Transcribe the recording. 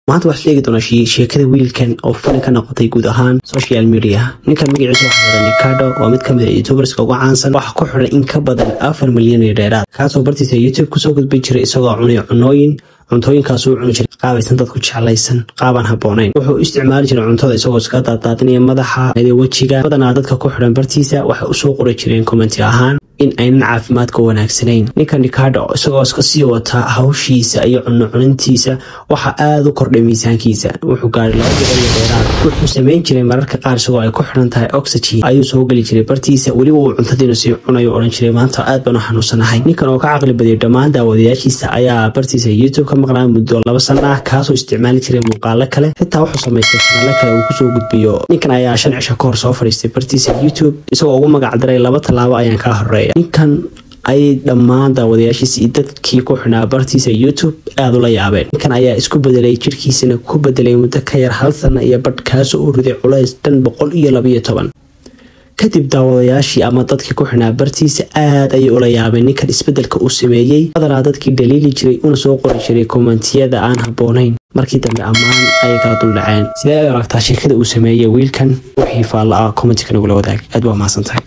maanta wax sheegi doona sheekada wiilkan oo fani ka noqotay guud ahaan social media. ninkan magaciisa waxa la Ricardo waa mid kamid ah YouTubers ugu caansan waxa ku xiran in ka badan 4 milyan oo dheeraad kaasoo bartiisa YouTube ku soo gudbin jiray isagoo cunay cuntooyinkaas uu cuni jiray qaabaysan dadku jeclaysan qaaban haboonayn wuxuu isticmaali jiray cuntada isagoo iska daadaadanaya madaxa wajiga badanaa dadka ku xiran bartiisa waxa uu soo qori jireen comment ahaan in aynan caafimaadka wanaagsaneyn. ninkan Ricardo isagoo iska sii wata hawshiisa iyo cunintiisa waxa aad u kordhay miisaankiisa wuxuu gaaray 2 kilo dheeraad wuxuu sameyn jiray mararka qaar isagoo ay ku xiran tahay oxygen ayuu soo gali jiray bartiisa waliba uu cuntadiina sii cunayo oran jiray maanta aad baan u xanuunsanahay. ninkan oo ka caqli baday dhammaan daawadayaashiisa ayaa bartiisa YouTube ka maqnaa muddo 2 sano ah kaasoo isticmaali jiray muuqaalo kale xitaa wuxuu sameystay channel kale uu ku soo gudbiyo. ninkan ayaa 5 cisho ka hor soo fariistay bartiisa YouTube isagoo ugu magac daray 2 talaabo ayaan ka horeeyay. ninkan ay dhammaan daawadayaashiisa iyo dadkii ku xunaa bartiisa YouTube aad u la yaabeen. ninkan ayaa isku bedelay jirkiisana ku bedelay muddo ka yar 1 sano iyo badh kaasoo u riday culays dhan 112 kadib daawadayaashii ama dadkii ku xunaa bartiisa aad ay ula yaabeen ninkan isbedelka uu sameeyay. badanaa dadkii dhaliili jiray una soo qori jiray commentiyada aan haboonayn markii dambe ammaan ay kala dul dhaceen. sidee aragtaa sheekada uu sameeyay wiilkan wixii faala comment kana wada wadaag aad waa mahadsantahay.